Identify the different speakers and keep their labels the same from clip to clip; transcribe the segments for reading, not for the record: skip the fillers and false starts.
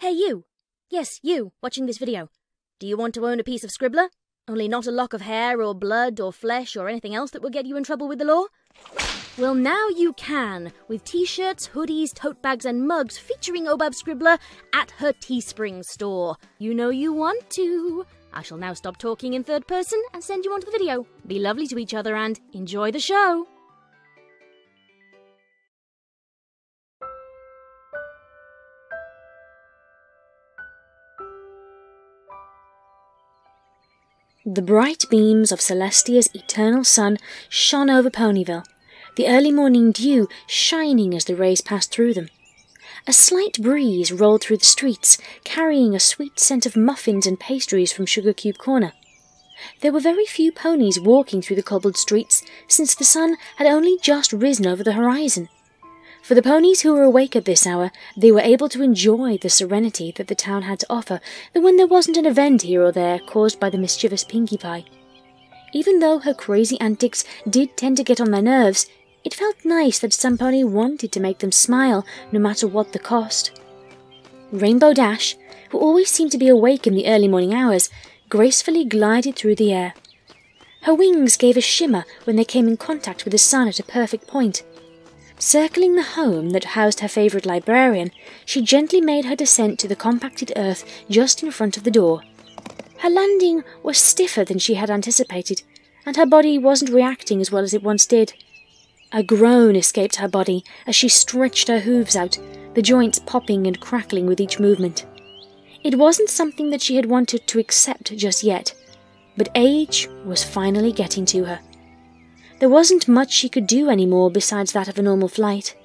Speaker 1: Hey you! Yes, you, watching this video. Do you want to own a piece of Scribbler? Only not a lock of hair or blood or flesh or anything else that will get you in trouble with the law? Well, now you can, with t-shirts, hoodies, tote bags and mugs featuring Obab Scribbler at her Teespring store. You know you want to. I shall now stop talking in third person and send you on to the video. Be lovely to each other and enjoy the show. The bright beams of Celestia's eternal sun shone over Ponyville, the early morning dew shining as the rays passed through them. A slight breeze rolled through the streets, carrying a sweet scent of muffins and pastries from Sugar Cube Corner. There were very few ponies walking through the cobbled streets, since the sun had only just risen over the horizon. For the ponies who were awake at this hour, they were able to enjoy the serenity that the town had to offer, though when there wasn't an event here or there caused by the mischievous Pinkie Pie. Even though her crazy antics did tend to get on their nerves, it felt nice that some pony wanted to make them smile, no matter what the cost. Rainbow Dash, who always seemed to be awake in the early morning hours, gracefully glided through the air. Her wings gave a shimmer when they came in contact with the sun at a perfect point. Circling the home that housed her favourite librarian, she gently made her descent to the compacted earth just in front of the door. Her landing was stiffer than she had anticipated, and her body wasn't reacting as well as it once did. A groan escaped her body as she stretched her hooves out, the joints popping and crackling with each movement. It wasn't something that she had wanted to accept just yet, but age was finally getting to her. There wasn't much she could do anymore besides that of a normal flight.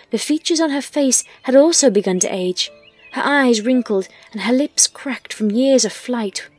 Speaker 1: The features on her face had also begun to age, her eyes wrinkled and her lips cracked from years of flight.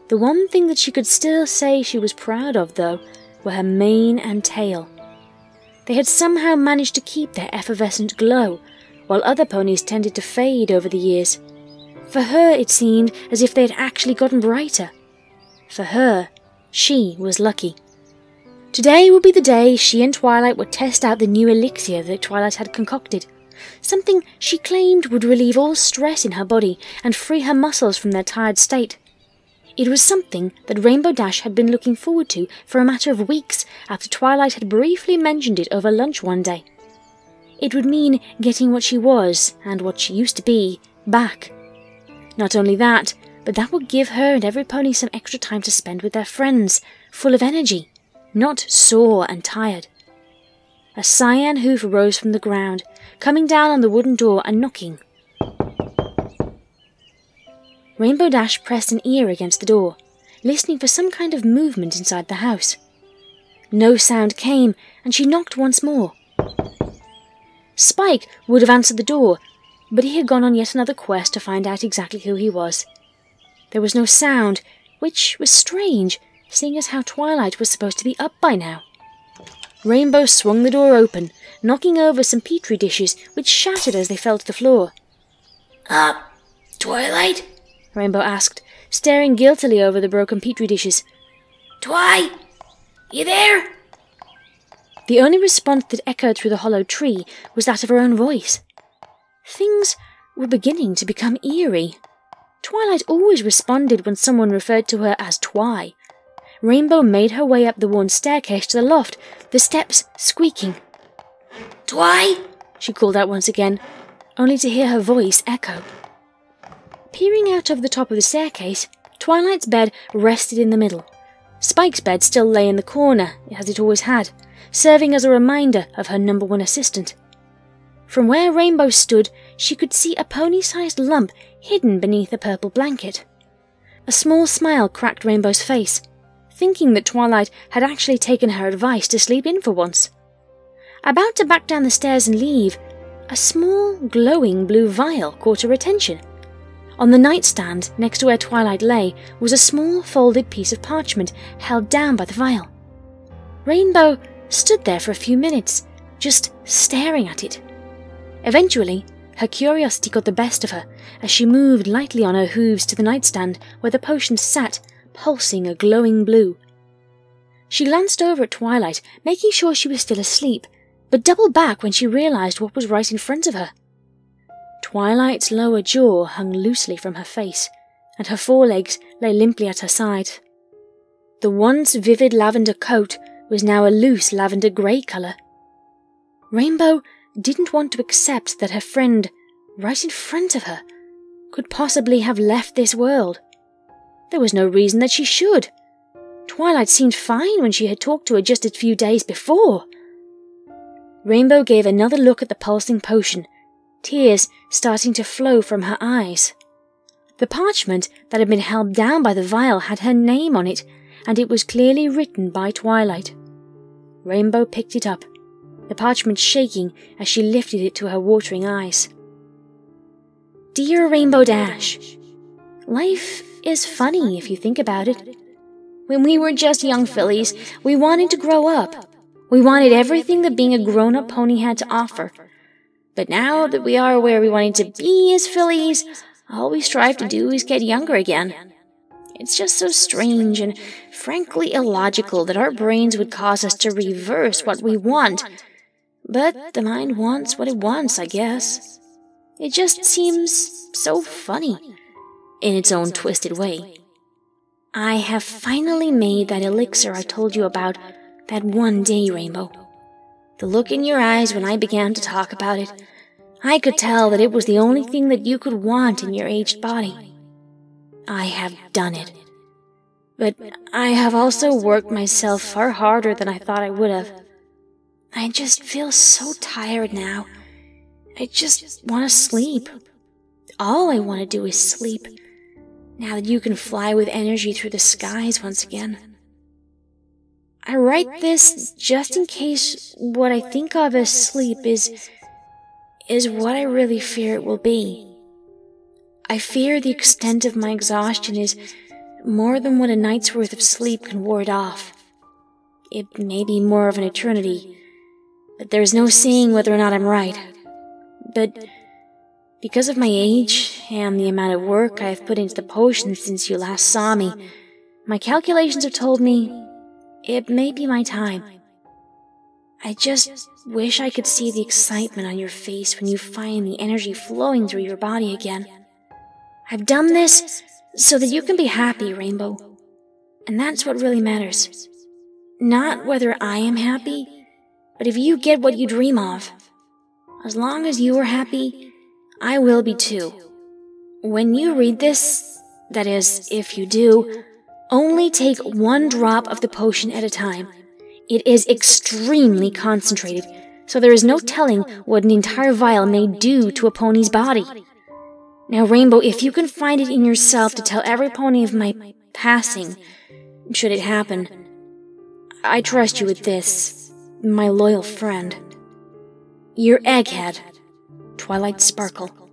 Speaker 1: The one thing that she could still say she was proud of, though, were her mane and tail. They had somehow managed to keep their effervescent glow, while other ponies tended to fade over the years. For her it seemed as if they had actually gotten brighter. For her, she was lucky. Today would be the day she and Twilight would test out the new elixir that Twilight had concocted, something she claimed would relieve all stress in her body and free her muscles from their tired state. It was something that Rainbow Dash had been looking forward to for a matter of weeks after Twilight had briefly mentioned it over lunch one day. It would mean getting what she was, and what she used to be, back. Not only that, but that would give her and every pony some extra time to spend with their friends, full of energy. Not sore and tired. A cyan hoof rose from the ground, coming down on the wooden door and knocking. Rainbow Dash pressed an ear against the door, listening for some kind of movement inside the house. No sound came, and she knocked once more. Spike would have answered the door, but he had gone on yet another quest to find out exactly who he was. There was no sound, which was strange, seeing as how Twilight was supposed to be up by now. Rainbow swung the door open, knocking over some petri dishes, which shattered as they fell to the floor.
Speaker 2: Twilight?
Speaker 1: Rainbow asked, staring guiltily over the broken petri dishes.
Speaker 2: Twi? You there?
Speaker 1: The only response that echoed through the hollow tree was that of her own voice. Things were beginning to become eerie. Twilight always responded when someone referred to her as Twi. Rainbow made her way up the worn staircase to the loft, the steps squeaking.
Speaker 2: Twi?
Speaker 1: She called out once again, only to hear her voice echo. Peering out over the top of the staircase, Twilight's bed rested in the middle. Spike's bed still lay in the corner, as it always had, serving as a reminder of her number one assistant. From where Rainbow stood, she could see a pony-sized lump hidden beneath a purple blanket. A small smile cracked Rainbow's face, thinking that Twilight had actually taken her advice to sleep in for once. About to back down the stairs and leave, a small, glowing blue vial caught her attention. On the nightstand, next to where Twilight lay, was a small folded piece of parchment held down by the vial. Rainbow stood there for a few minutes, just staring at it. Eventually, her curiosity got the best of her as she moved lightly on her hooves to the nightstand where the potion sat, pulsing a glowing blue. She glanced over at Twilight, making sure she was still asleep, but doubled back when she realized what was right in front of her. Twilight's lower jaw hung loosely from her face, and her forelegs lay limply at her side. The once vivid lavender coat was now a loose lavender grey colour. Rainbow didn't want to accept that her friend, right in front of her, could possibly have left this world. There was no reason that she should. Twilight seemed fine when she had talked to her just a few days before. Rainbow gave another look at the pulsing potion, tears starting to flow from her eyes. The parchment that had been held down by the vial had her name on it, and it was clearly written by Twilight. Rainbow picked it up, the parchment shaking as she lifted it to her watering eyes. Dear Rainbow Dash, life is funny if you think about it. When we were just young fillies, we wanted to grow up. We wanted everything that being a grown-up pony had to offer. But now that we are where we wanted to be as fillies, all we strive to do is get younger again. It's just so strange and frankly illogical that our brains would cause us to reverse what we want. But the mind wants what it wants, I guess. It just seems so funny, in its own twisted way. I have finally made that elixir I told you about that one day, Rainbow. The look in your eyes when I began to talk about it, I could tell that it was the only thing that you could want in your aged body. I have done it. But I have also worked myself far harder than I thought I would have. I just feel so tired now. I just want to sleep. All I want to do is sleep, now that you can fly with energy through the skies once again. I write this just in case what I think of as sleep is what I really fear it will be. I fear the extent of my exhaustion is more than what a night's worth of sleep can ward off. It may be more of an eternity, but there's no seeing whether or not I'm right. But because of my age and the amount of work I have put into the potion since you last saw me, my calculations have told me it may be my time. I just wish I could see the excitement on your face when you find the energy flowing through your body again. I've done this so that you can be happy, Rainbow. And that's what really matters. Not whether I am happy, but if you get what you dream of. As long as you are happy, I will be too. When you read this, that is, if you do, only take 1 drop of the potion at a time. It is extremely concentrated, so there is no telling what an entire vial may do to a pony's body. Now, Rainbow, if you can find it in yourself to tell every pony of my passing, should it happen, I trust you with this, my loyal friend. Your egghead, Twilight Sparkle.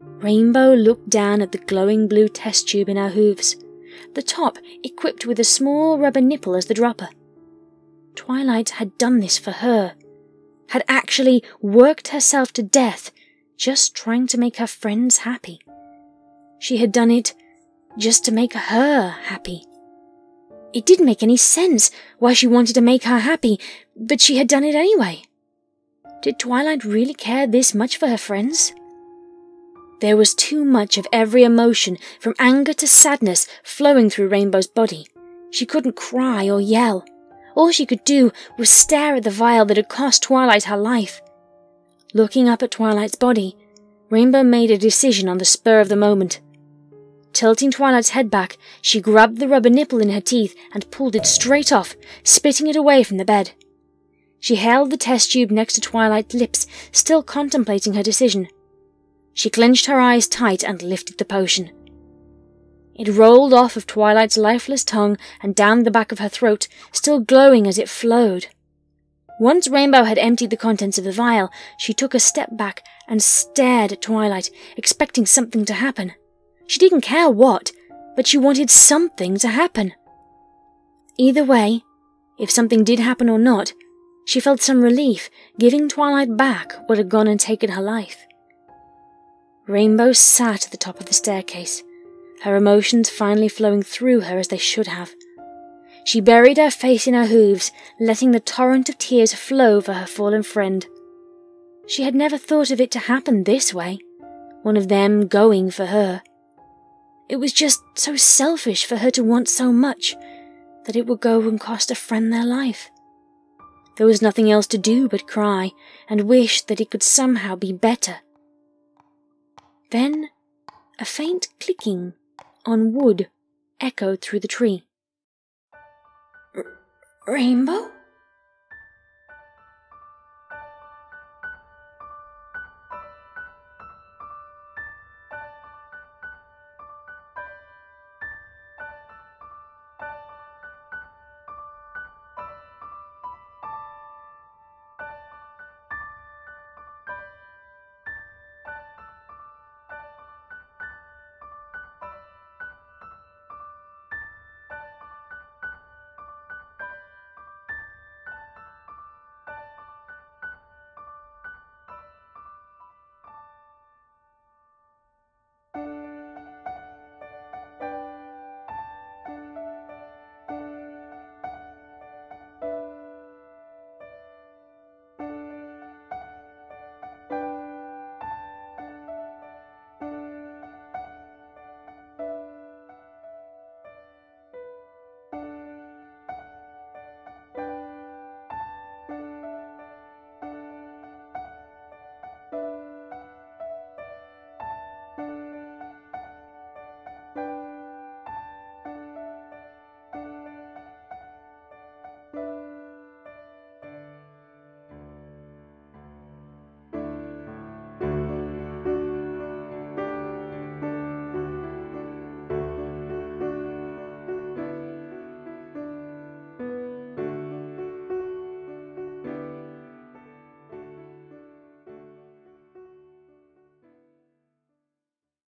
Speaker 1: Rainbow looked down at the glowing blue test tube in her hooves, the top equipped with a small rubber nipple as the dropper. Twilight had done this for her, had actually worked herself to death just trying to make her friends happy. She had done it just to make her happy. It didn't make any sense why she wanted to make her happy, but she had done it anyway. Did Twilight really care this much for her friends? There was too much of every emotion, from anger to sadness, flowing through Rainbow's body. She couldn't cry or yell. All she could do was stare at the vial that had cost Twilight her life. Looking up at Twilight's body, Rainbow made a decision on the spur of the moment. Tilting Twilight's head back, she grabbed the rubber nipple in her teeth and pulled it straight off, spitting it away from the bed. She held the test tube next to Twilight's lips, still contemplating her decision. She clenched her eyes tight and lifted the potion. It rolled off of Twilight's lifeless tongue and down the back of her throat, still glowing as it flowed. Once Rainbow had emptied the contents of the vial, she took a step back and stared at Twilight, expecting something to happen. She didn't care what, but she wanted something to happen. Either way, if something did happen or not, she felt some relief, giving Twilight back what had gone and taken her life. Rainbow sat at the top of the staircase, her emotions finally flowing through her as they should have. She buried her face in her hooves, letting the torrent of tears flow for her fallen friend. She had never thought of it to happen this way, one of them going for her. It was just so selfish for her to want so much that it would go and cost a friend their life. There was nothing else to do but cry and wish that it could somehow be better. Then a faint clicking on wood echoed through the tree.
Speaker 2: Rainbow?